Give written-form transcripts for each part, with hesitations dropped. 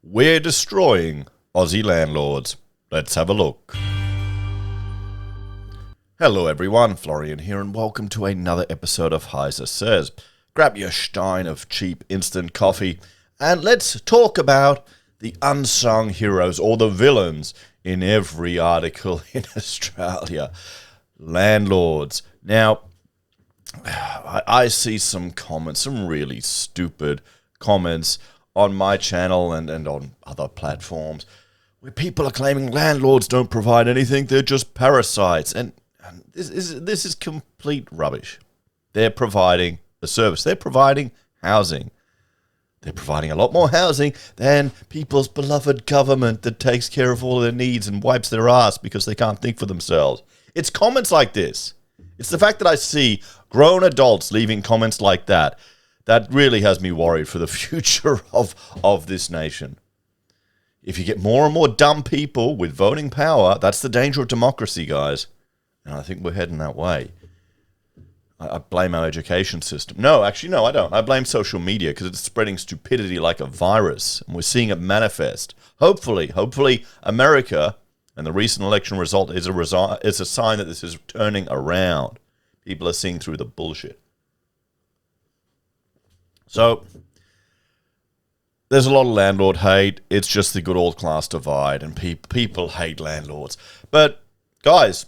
We're destroying Aussie landlords. Let's have a look. Hello everyone, Florian here, and welcome to another episode of HeiseSays. Grab your stein of cheap instant coffee, and let's talk about the unsung heroes or the villains in every article in Australia. Landlords. Now, I see some comments, some really stupid comments on my channel and on other platforms where people are claiming landlords don't provide anything, they're just parasites. And this is complete rubbish. They're providing a service. They're providing housing. They're providing a lot more housing than people's beloved government that takes care of all their needs and wipes their ass because they can't think for themselves. It's comments like this. It's the fact that I see grown adults leaving comments like that really has me worried for the future of this nation. If you get more and more dumb people with voting power, that's the danger of democracy, guys. And I think we're heading that way. I blame our education system. No, actually, no, I don't. I blame social media because it's spreading stupidity like a virus, and we're seeing it manifest. Hopefully, America and the recent election result is a sign that this is turning around. People are seeing through the bullshit. So, there's a lot of landlord hate. It's just the good old class divide, and people hate landlords. But, guys,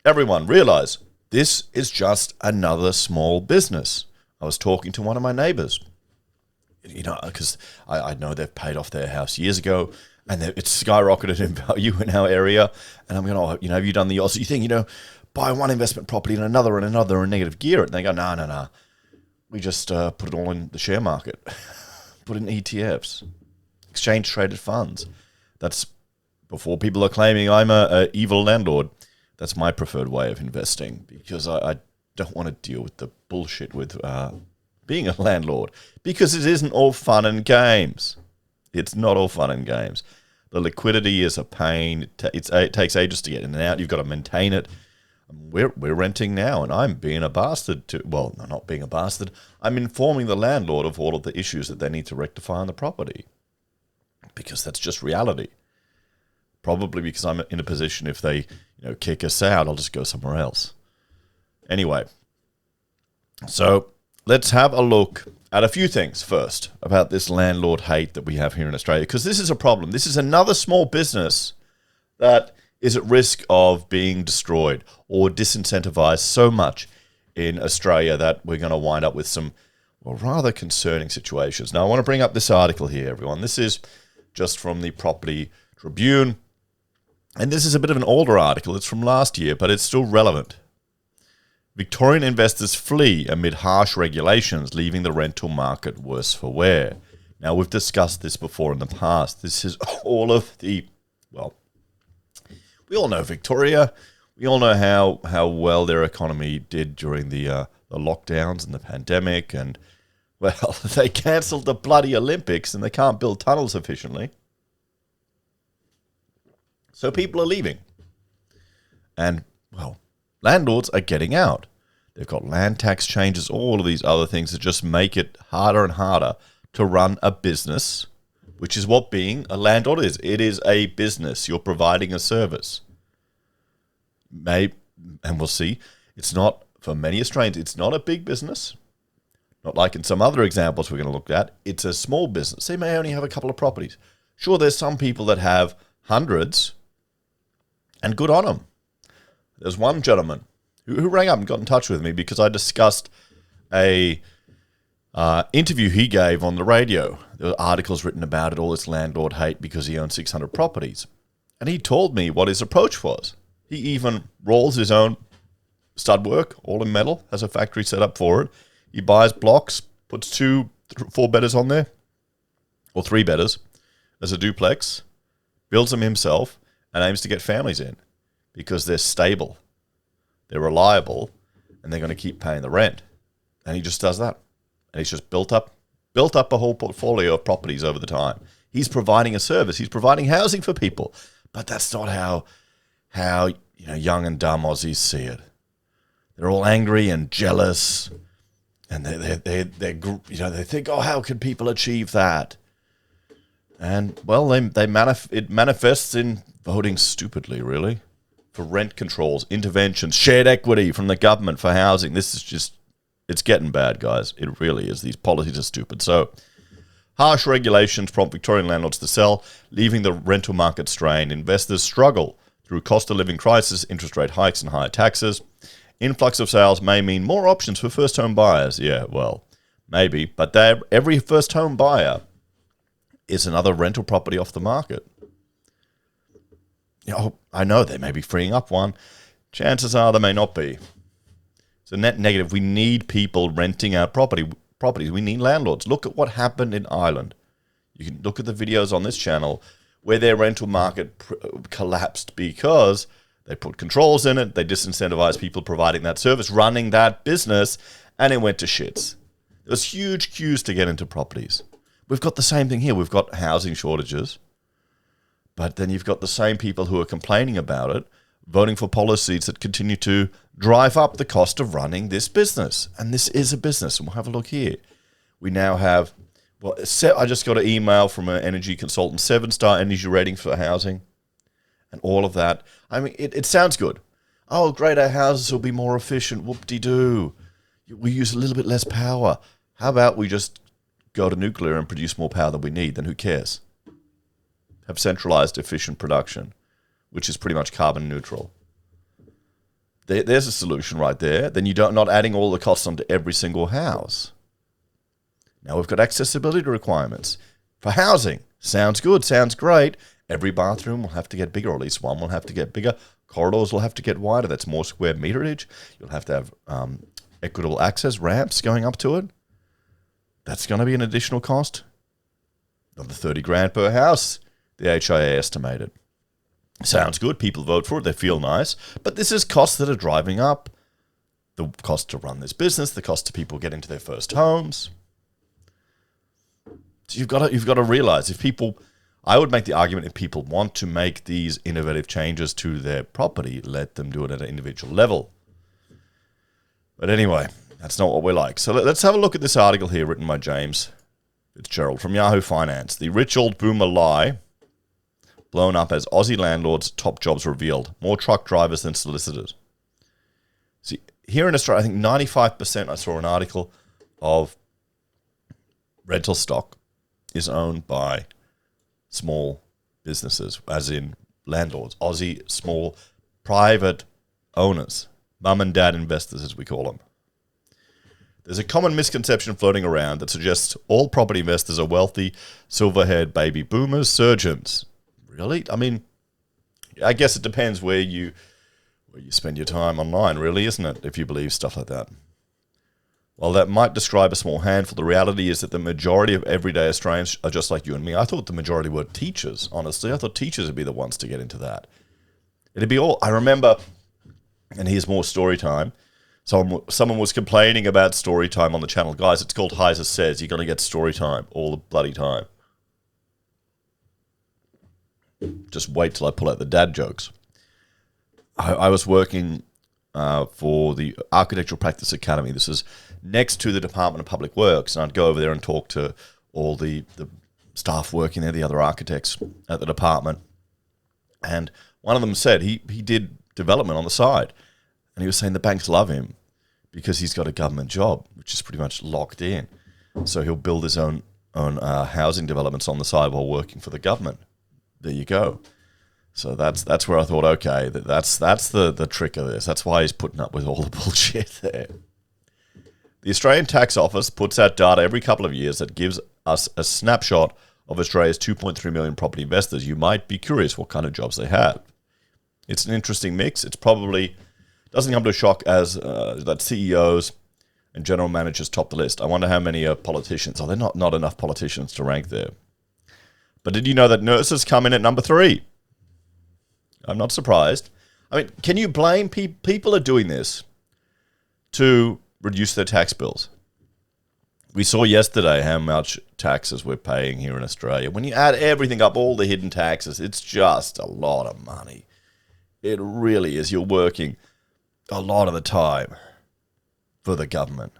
everyone, realize this is just another small business. I was talking to one of my neighbors, because I know they've paid off their house years ago, and it's skyrocketed in value in our area. And I'm going, have you done the Aussie thing? Buy one investment property and another and negative gear it. And they go, no. We just put it all in the share market, put it in ETFs, exchange-traded funds. That's before people are claiming I'm a evil landlord. That's my preferred way of investing because I don't want to deal with the bullshit with being a landlord because it isn't all fun and games. It's not all fun and games. The liquidity is a pain. It takes ages to get in and out. You've got to maintain it. We're renting now, and I'm being a bastard well, not being a bastard. I'm informing the landlord of all of the issues that they need to rectify on the property because that's just reality. Probably because I'm in a position if they, kick us out, I'll just go somewhere else. Anyway, so let's have a look at a few things first about this landlord hate that we have here in Australia, because this is a problem. This is another small business that is at risk of being destroyed or disincentivized so much in Australia that we're going to wind up with some, rather concerning situations. Now, I want to bring up this article here, everyone. This is just from the Property Tribune, and this is a bit of an older article. It's from last year, but it's still relevant. Victorian investors flee amid harsh regulations, leaving the rental market worse for wear. Now, we've discussed this before in the past. This is all of the, we all know Victoria. We all know how well their economy did during the lockdowns and the pandemic. And, they cancelled the bloody Olympics and they can't build tunnels efficiently. So people are leaving. And, landlords are getting out. They've got land tax changes, all of these other things that just make it harder and harder to run a business, which is what being a landlord is. It is a business. You're providing a service. And we'll see, it's not, for many Australians, it's not a big business. Not like in some other examples we're going to look at. It's a small business. They may only have a couple of properties. Sure, there's some people that have hundreds, and good on them. There's one gentleman who rang up and got in touch with me because I discussed a interview he gave on the radio. There were articles written about it, all this landlord hate because he owns 600 properties. And he told me what his approach was. He even rolls his own stud work, all in metal, has a factory set up for it. He buys blocks, puts 4-bedders on there, or 3-bedders as a duplex, builds them himself, and aims to get families in because they're stable, they're reliable, and they're going to keep paying the rent. And he just does that. And he's just built up a whole portfolio of properties over the time. He's providing a service. He's providing housing for people. But that's not how young and dumb Aussies see it. They're all angry and jealous, and they think, how can people achieve that? And, well, it manifests in voting stupidly, really, for rent controls, interventions, shared equity from the government for housing. This is just, it's getting bad, guys. It really is. These policies are stupid. So, harsh regulations prompt Victorian landlords to sell, leaving the rental market strained. Investors struggle through cost of living crisis, interest rate hikes, and higher taxes. Influx of sales may mean more options for first home buyers. Yeah, well, maybe. But every first home buyer is another rental property off the market. I know they may be freeing up one. Chances are they may not be. It's a net negative. We need people renting out properties. We need landlords. Look at what happened in Ireland. You can look at the videos on this channel where their rental market collapsed because they put controls in it. They disincentivized people providing that service, running that business, and it went to shits. There was huge queues to get into properties. We've got the same thing here. We've got housing shortages. But then you've got the same people who are complaining about it, voting for policies that continue to drive up the cost of running this business. And this is a business. And we'll have a look here. We now have, well, I just got an email from an energy consultant, 7-star energy rating for housing and all of that. I mean, it sounds good. Oh, great, our houses will be more efficient. Whoop-de-doo. We use a little bit less power. How about we just go to nuclear and produce more power than we need? Then who cares? Have centralized efficient production, which is pretty much carbon neutral. There's a solution right there. Then you're not adding all the costs onto every single house. Now we've got accessibility requirements for housing. Sounds good, sounds great. Every bathroom will have to get bigger, or at least one will have to get bigger. Corridors will have to get wider. That's more square meterage. You'll have to have equitable access, ramps going up to it. That's going to be an additional cost. Another 30 grand per house, the HIA estimated. Sounds good. People vote for it. They feel nice. But this is costs that are driving up. The cost to run this business, the cost to people get into their first homes. So you've got to realize I would make the argument if people want to make these innovative changes to their property, let them do it at an individual level. But anyway, that's not what we're like. So let's have a look at this article here written by James Fitzgerald from Yahoo Finance. The rich old boomer lie blown up as Aussie landlords' top jobs revealed. More truck drivers than solicitors. See, here in Australia, I think 95%, I saw an article, of rental stock is owned by small businesses, as in landlords, Aussie small private owners, mum and dad investors, as we call them. There's a common misconception floating around that suggests all property investors are wealthy, silver-haired baby boomers, surgeons. Really? I mean, I guess it depends where you spend your time online, really, isn't it, if you believe stuff like that? While that might describe a small handful, the reality is that the majority of everyday Australians are just like you and me. I thought the majority were teachers, honestly. I thought teachers would be the ones to get into that. It'd be all... I remember, and here's more story time, someone was complaining about story time on the channel. Guys, it's called HeiseSays. You're going to get story time all the bloody time. Just wait till I pull out the dad jokes. I was working for the Architectural Practice Academy. This is next to the Department of Public Works, and I'd go over there and talk to all the staff working there, the other architects at the department. And one of them said he did development on the side, and he was saying the banks love him because he's got a government job, which is pretty much locked in. So he'll build his own housing developments on the side while working for the government. There you go. So that's where I thought, okay, that's the trick of this. That's why he's putting up with all the bullshit there. The Australian Tax Office puts out data every couple of years that gives us a snapshot of Australia's 2.3 million property investors. You might be curious what kind of jobs they have. It's an interesting mix. It's probably doesn't come to a shock as that CEOs and general managers top the list. I wonder how many are politicians. Are there not enough politicians to rank there? But did you know that nurses come in at number 3? I'm not surprised. I mean, can you blame people are doing this to reduce their tax bills? We saw yesterday how much taxes we're paying here in Australia. When you add everything up, all the hidden taxes, it's just a lot of money. It really is. You're working a lot of the time for the government.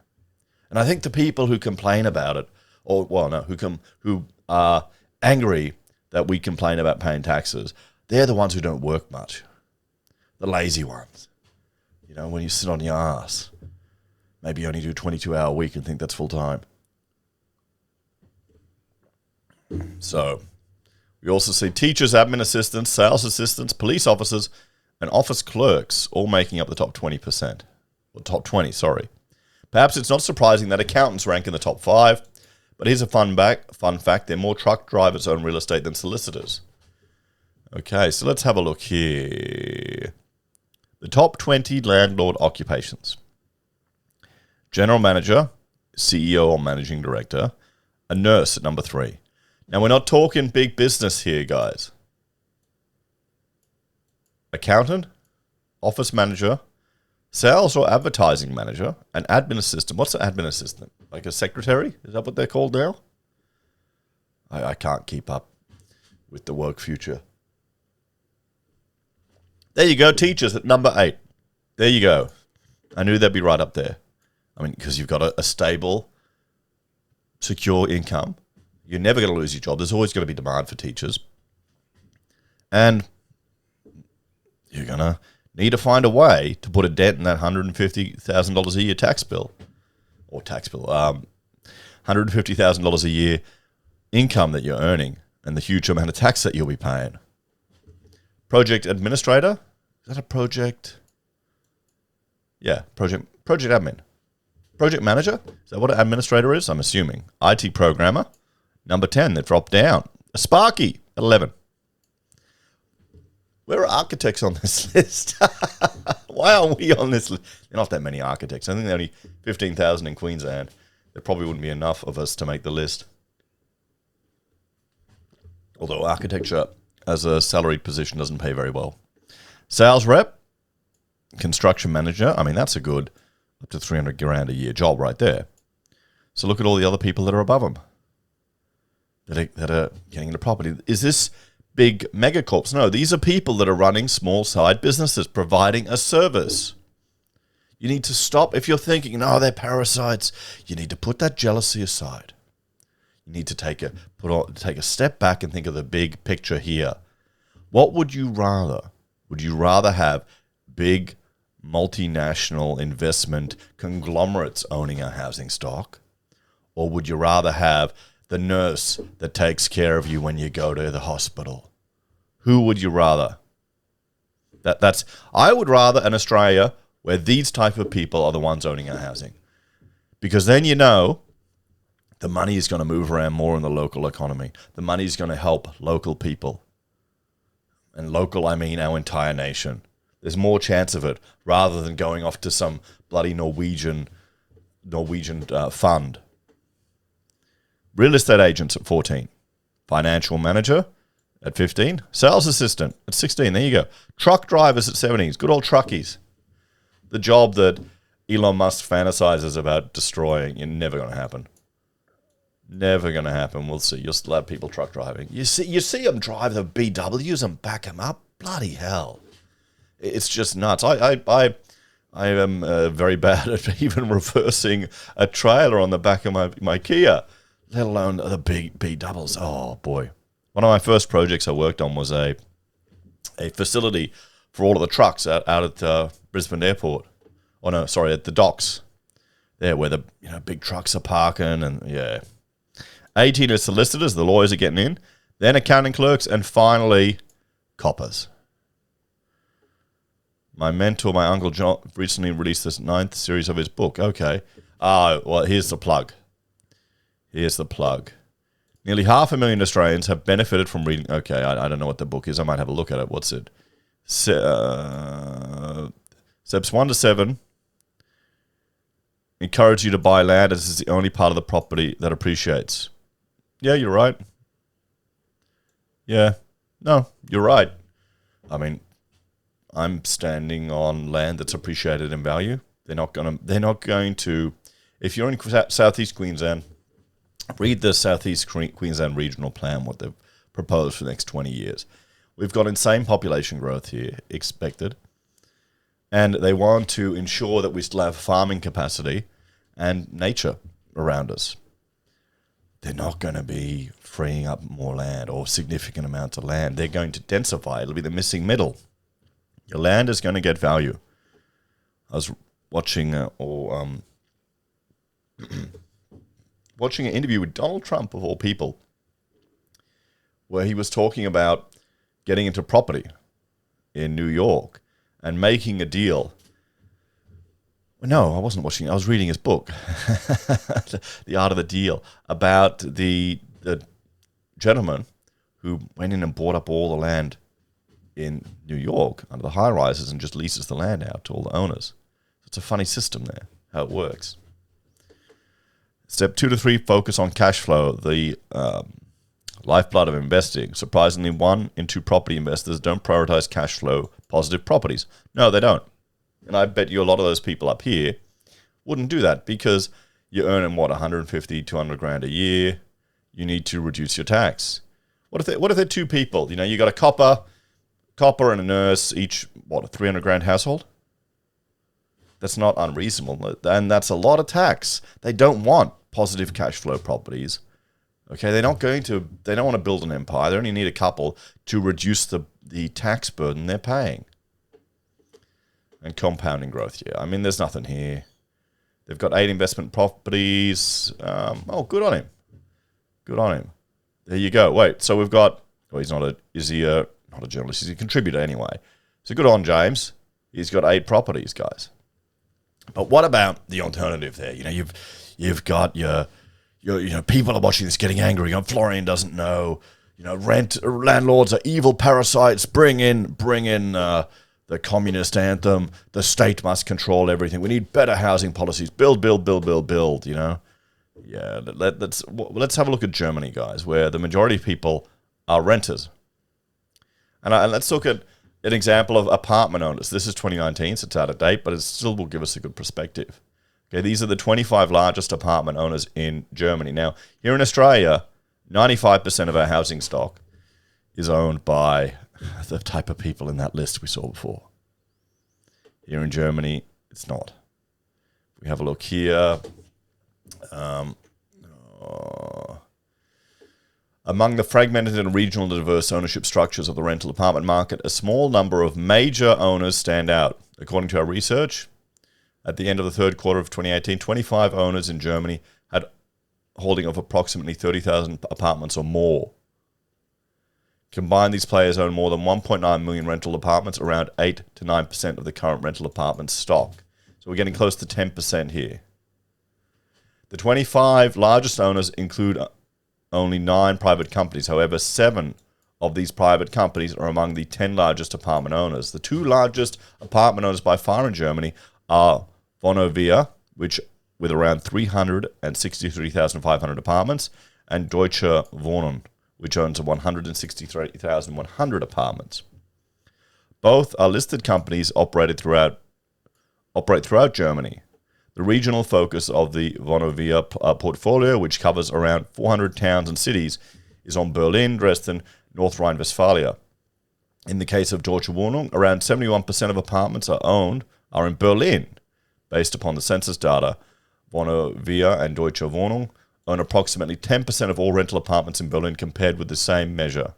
And I think the people who complain about it, who are angry that we complain about paying taxes. They're the ones who don't work much. The lazy ones. You know, when you sit on your ass. Maybe you only do a 22-hour week and think that's full time. So, we also see teachers, admin assistants, sales assistants, police officers, and office clerks all making up the top 20%. Or top 20, sorry. Perhaps it's not surprising that accountants rank in the top 5, but here's a fun fact. There are more truck drivers own real estate than solicitors. Okay, so let's have a look here. The top 20 landlord occupations. General manager, CEO or managing director, a nurse at number 3. Now, we're not talking big business here, guys. Accountant, office manager, sales or advertising manager, an admin assistant. What's an admin assistant? Like a secretary? Is that what they're called now? I can't keep up with the work future. There you go, teachers at number 8. There you go. I knew they'd be right up there. I mean, because you've got a stable, secure income. You're never going to lose your job. There's always going to be demand for teachers. And you're going to need to find a way to put a dent in that $150,000 a year tax bill. Or tax bill. $150,000 a year income that you're earning and the huge amount of tax that you'll be paying. Project administrator? Is that a project? Yeah, project admin. Project manager? Is that what an administrator is? I'm assuming. IT programmer? Number 10, they've dropped down. A Sparky at 11. Where are architects on this list? Why aren't we on this list? There are not that many architects. I think there are only 15,000 in Queensland. There probably wouldn't be enough of us to make the list. Although architecture as a salaried position doesn't pay very well. Sales rep, construction manager. I mean, that's a good up to 300 grand a year job right there. So look at all the other people that are above them that are getting into property. Is this big megacorps? No, these are people that are running small side businesses, providing a service. You need to stop. If you're thinking, no, they're parasites, you need to put that jealousy aside. You need to take a step back and think of the big picture here. What would you rather? Would you rather have big multinational investment conglomerates owning a housing stock? Or would you rather have the nurse that takes care of you when you go to the hospital? Who would you rather? I would rather an Australia where these type of people are the ones owning our housing. Because then you know the money is going to move around more in the local economy. The money is going to help local people. And local, I mean our entire nation. There's more chance of it rather than going off to some bloody Norwegian fund. Real estate agents at 14. Financial manager at 15. Sales assistant at 16. There you go. Truck drivers at 17. Good old truckies. The job that Elon Musk fantasizes about destroying. It's never going to happen. Never going to happen. We'll see. You'll still have people truck driving. You see them drive the BWs and back them up. Bloody hell. It's just nuts. I am very bad at even reversing a trailer on the back of my Kia, let alone the big B doubles. Oh, boy. One of my first projects I worked on was a facility for all of the trucks out at Brisbane Airport. Oh, no, sorry, at the docks. There, where the big trucks are parking and, yeah. 18 are solicitors, the lawyers are getting in. Then accounting clerks, and finally, coppers. My mentor, my Uncle John, recently released this 9th series of his book. Okay. Well, here's the plug. Nearly 500,000 Australians have benefited from reading. Okay, I don't know what the book is. I might have a look at it. What's it? Steps 1 to 7 encourage you to buy land as it's the only part of the property that appreciates. Yeah, you're right. Yeah. No, you're right. I mean, I'm standing on land that's appreciated in value. They're not going to, if you're in Southeast Queensland, read the Southeast Queensland Regional Plan, what they've proposed for the next 20 years. We've got insane population growth here expected, and they want to ensure that we still have farming capacity and nature around us. they're not going to be freeing up more land or significant amounts of land. They're going to densify. It'll be the missing middle. Your land is going to get value. I was watching watching an interview with Donald Trump, of all people, where he was talking about getting into property in New York and making a deal. No, I wasn't watching. I was reading his book, The Art of the Deal, about the gentleman who went in and bought up all the land in New York under the high-rises and just leases the land out to all the owners. It's a funny system there, how it works. Step 2 to 3, focus on cash flow, the lifeblood of investing. Surprisingly, 1 in 2 property investors don't prioritize cash flow positive properties. No, they don't. And I bet you a lot of those people up here wouldn't do that because you're earning, 150, 200 grand a year. You need to reduce your tax. What if they're 2 people? You got a copper and a nurse, each, a 300 grand household? That's not unreasonable. And that's a lot of tax. They don't want positive cash flow properties. Okay, they don't want to build an empire. They only need a couple to reduce the tax burden they're paying. And compounding growth, yeah. I mean, there's nothing here. They've got 8 investment properties. Good on him. Good on him. There you go. Wait, so we've got... Well, not a journalist. He's a contributor anyway. So good on James. He's got 8 properties, guys. But what about the alternative there? You've got your people are watching this getting angry. Florian doesn't know. Landlords are evil parasites. Bring in the communist anthem. The state must control everything. We need better housing policies. Build. Yeah, let's have a look at Germany, guys, where the majority of people are renters. And let's look at an example of apartment owners. This is 2019, so it's out of date, but it still will give us a good perspective. Okay, these are the 25 largest apartment owners in Germany. Now, here in Australia, 95% of our housing stock is owned by the type of people in that list we saw before. Here in Germany, it's not. We have a look here. Among the fragmented and regional diverse ownership structures of the rental apartment market, a small number of major owners stand out. According to our research, at the end of the third quarter of 2018, 25 owners in Germany had holding of approximately 30,000 apartments or more. Combined, these players own more than 1.9 million rental apartments, around 8 to 9% of the current rental apartment stock. So we're getting close to 10% here. The 25 largest owners include only 9 private companies. However, 7 of these private companies are among the 10 largest apartment owners. The 2 largest apartment owners by far in Germany are Vonovia, which with around 363,500 apartments, and Deutsche Wohnen, which owns 163,100 apartments. Both are listed companies operate throughout Germany. The regional focus of the Vonovia portfolio, which covers around 400 towns and cities, is on Berlin, Dresden, North Rhine-Westphalia. In the case of Deutsche Wohnung, around 71% of apartments are in Berlin. Based upon the census data, Vonovia and Deutsche Wohnung own approximately 10% of all rental apartments in Berlin compared with the same measure.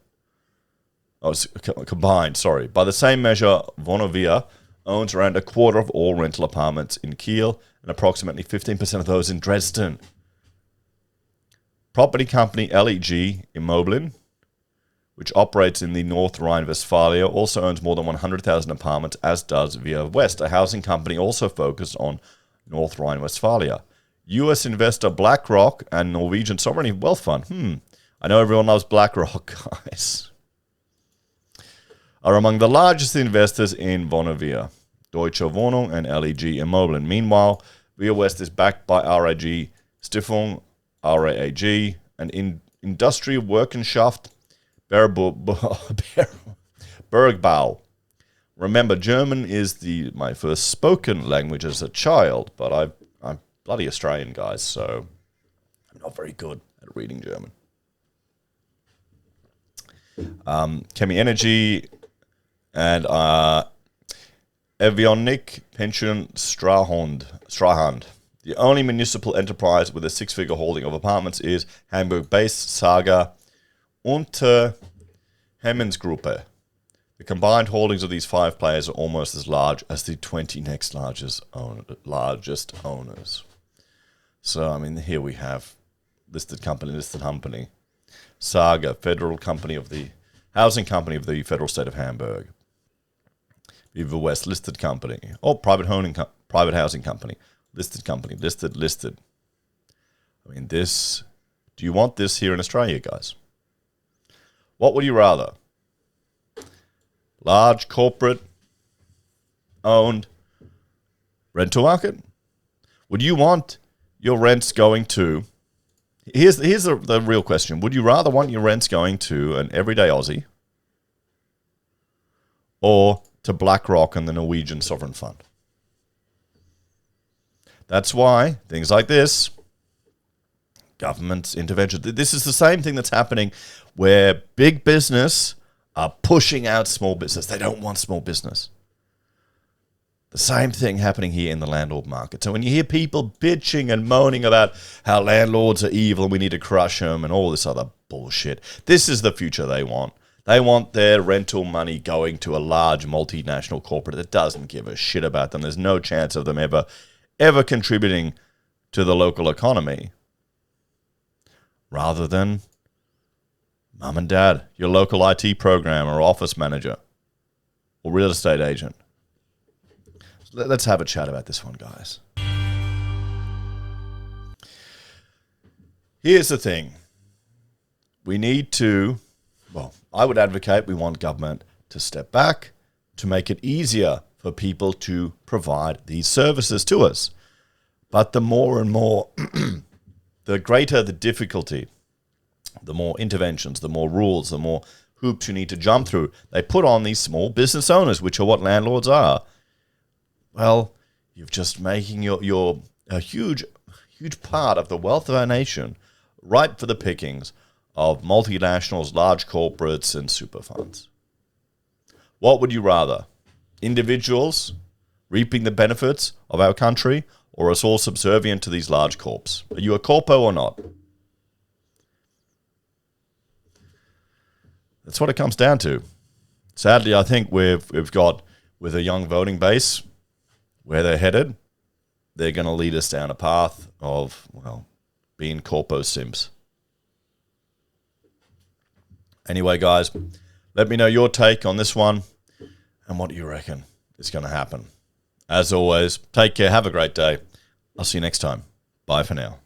Combined. By the same measure, Vonovia owns around a quarter of all rental apartments in Kiel and approximately 15% of those in Dresden. Property company LEG Immobilien, which operates in the North Rhine-Westphalia, also owns more than 100,000 apartments, as does Via West, a housing company also focused on North Rhine-Westphalia. US investor BlackRock and Norwegian sovereign wealth fund, I know everyone loves BlackRock, guys, are among the largest investors in Vonovia, Deutsche Wohnung, and LEG Immobilien. Meanwhile, Via West is backed by RAG Stiftung, RAAG, and Industrie Wirtschaft Bergbau. Remember, German is my first spoken language as a child, but I'm bloody Australian, guys, so I'm not very good at reading German. Chemi Energy and Avionik Pension Strahand. The only municipal enterprise with a six-figure holding of apartments is Hamburg-based Saga Unternehmensgruppe. The combined holdings of these 5 players are almost as large as the 20 next largest owners. So, I mean, here we have listed company. Saga, federal company of the housing company of the federal state of Hamburg. Viva West, listed company. Oh, private housing company. Listed company. Listed. I mean, this... Do you want this here in Australia, guys? What would you rather? Large corporate owned rental market? Would you want your rents going to... Here's the real question. Would you rather want your rents going to an everyday Aussie or to BlackRock and the Norwegian Sovereign Fund? That's why things like this, government intervention, this is the same thing that's happening where big business are pushing out small business. They don't want small business. The same thing happening here in the landlord market. So when you hear people bitching and moaning about how landlords are evil and we need to crush them and all this other bullshit, this is the future they want. They want their rental money going to a large multinational corporate that doesn't give a shit about them. There's no chance of them ever contributing to the local economy, rather than mum and dad, your local IT programmer or office manager or real estate agent. Let's have a chat about this one, guys. Here's the thing. We need to, I would advocate we want government to step back to make it easier for people to provide these services to us. But the more and more, the greater the difficulty, the more interventions, the more rules, the more hoops you need to jump through, they put on these small business owners, which are what landlords are. Well, you're just making a huge part of the wealth of our nation ripe for the pickings of multinationals, large corporates, and super funds. What would you rather? Individuals reaping the benefits of our country, or us all subservient to these large corps? Are you a corpo or not? That's what it comes down to. Sadly, I think we've got, with a young voting base, where they're headed, they're going to lead us down a path of, being corpo simps. Anyway, guys, let me know your take on this one and what you reckon is going to happen. As always, take care. Have a great day. I'll see you next time. Bye for now.